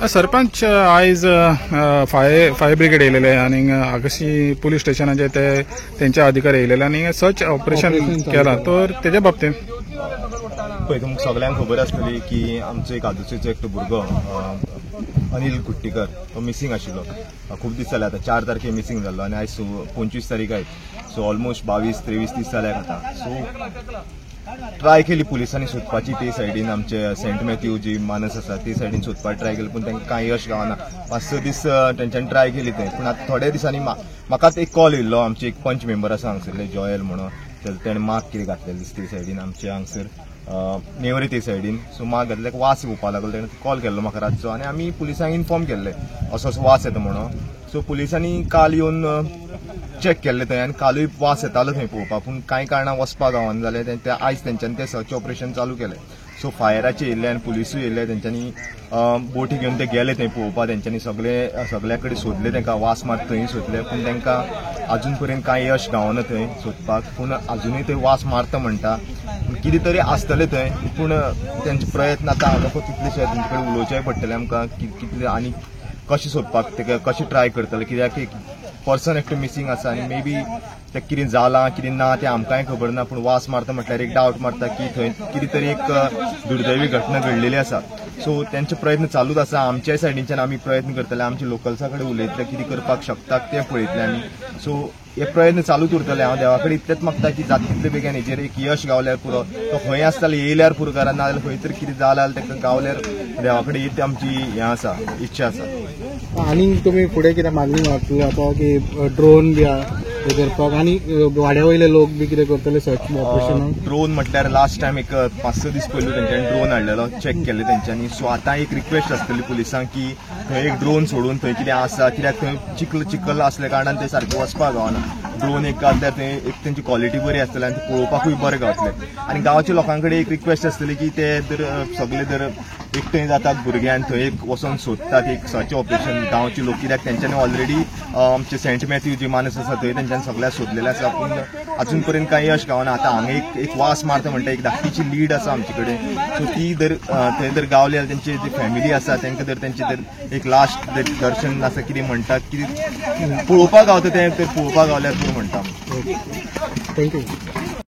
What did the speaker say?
सरपंच आयज fire brigade येयलेले आनी Agashi police स्टेशनाचे तेंचे अधिकारी येयलेले आनी सर्च ऑपरेशन केला. तर तेज्या बाबतींत पळय तुमकां सगळ्यांक खबर आसतली की आमचो एक आदुचेचो एकटो भुरगो अनिल कुट्टीकर तो मिसींग आशिल्लो. खूब दीस जाले आतां 4 तारखेक मिसींग जाल्लो आनी आयज 25 तारीख आयज. सो ऑलमोस्ट 22-23 दीस जाल्यात आतां. सो ट्राय केली पुलिसांनी सोदपाची ते सायडीन आमचे सेंट मॅथ्यू जी मानस आसा ते सायडीन सोदपाक ट्राय केली पूण तांकां कांय यश गावना. 5-6 दीस तेंच्यांनी ट्राय केली थंय. पूण आतां थोड्या दिसांनी म्हाकाच एक कॉल येयल्लो. आमचे एक पंच मेंबर आसा हांगसरले जॉयल म्हणून तेणें माग कितें घातलेलें दिसता ते सायडीन आमचे हांगसर नेवरे ते सायडीन. सो माग घातल्याक वास येवपाक लागलो. तेणें कॉल केल्लो म्हाका रातचो आनी आमी पुलिसांक इन्फॉर्म केल्लें असो वास येता म्हणून. सो पुलिसांनी काल येवन चेक केल्ले थंय आनी कालूय वास येतालो थंय पळोवपाक पूण कांय कारणां वचपाक गावना जालें. आयज तेंच्यांनी तें सर्च ऑपरेशन चालू केलें. सो फायराचे येयल्ले आनी पुलिसूय येयल्ले. तेंच्यांनी बोटी घेवन ते गेले थंय पळोवपाक. तेंच्यांनी सगळ्या कडेन सोदले तेंकां वास मात थंय सोदले पूण तेंकां अजून पर्यंत कांय यश गावना थंय सोदपाक. पूण अजुनूय थंय वास मारता म्हणटा. कितें तरी आसतलें थंय पूण तेंचे प्रयत्न आतां हांगा कितलेशे तेंचे कडेन उलोवचेय पडटलें आमकां कितले आनी कशें सोदपाक तेका कशें ट्राय करतले. कित्याक एक पर्सन एकटो मिसींग आसा आनी मे बी तें कितें जालां कितें ना तें आमकांय खबर ना. पूण वास मारता म्हटल्यार एक डावट मारता की थंय कितें तरी एक दुर्दैवी घटना घडलेली आसा. सो तेंचे प्रयत्न चालूच आसा. आमच्याय सायडींच्यान आमी प्रयत्न करतले. आमच्या लोकल्सा कडेन उलयतले कितें करपाक शकतात तें पळयतले आमी. सो हे प्रयत्न चालूच उरतले. हांव देवा कडेन इतलेंच मागता की जाता तितले बेगीन हेजेर एक यश गावल्यार पुरो. तो खंय आसतालो येयल्यार पुरो कारण ना जाल्यार खंय तर कितें जालां जाल्यार तेका गावल्यार देवा कडेन हीच आमची हें आसा इच्छा आसा. आनी तुमी फुडें कितें मागणी मारतले आतां की ड्रोन बी हे करपाक आनी वाड्या वयले लोक बी कितें करतले सर्च ऑपरेशन? ड्रोन म्हटल्यार लास्ट टायम एक 5-6 दीस पयलीं तेंच्यांनी ड्रोन हाडलेलो चेक केले तेंच्यांनी. सो आतां एक रिक्वेस्ट आसतली पुलिसांक की थंय एक ड्रोन सोडून थंय कितें आसा कित्याक थंय चिखल आसल्या कारणान ते सारकें वचपाक गावना. ड्रोन एक घातल्यार थंय एक तेंची क्वॉलिटी बरी आसतली आनी ते पळोवपाकूय बरें गावतलें. आनी गांवच्या लोकां कडेन एक रिक्वेस्ट आसतली की ते जर सगळे जर एकठांय जातात भुरग्यां थंय एक वचून सोदतात एक सर्च ऑपरेशन गांवचे लोक. कित्याक तेंच्यांनी ऑलरेडी आमचे सेंट मॅथ्यू जी मानस आसा थंय तेंच्यांनी सगळ्या सोदलेले आसा पूण अजून पर्यंत कांय यश गावना. आतां हांगा एक वास मारता म्हणटा एक धाकटीची लीड आसा आमचे कडेन. सो ती जर थंय जर गावली जाल्यार तेंची जी फॅमिली आसा तेंकां जर तेंचे जर एक लास्ट दर्शन आसा कितें म्हणटात कितें पळोवपाक गावता तें तर पळोवपाक गावल्यार म्हणटा. थँक्यू.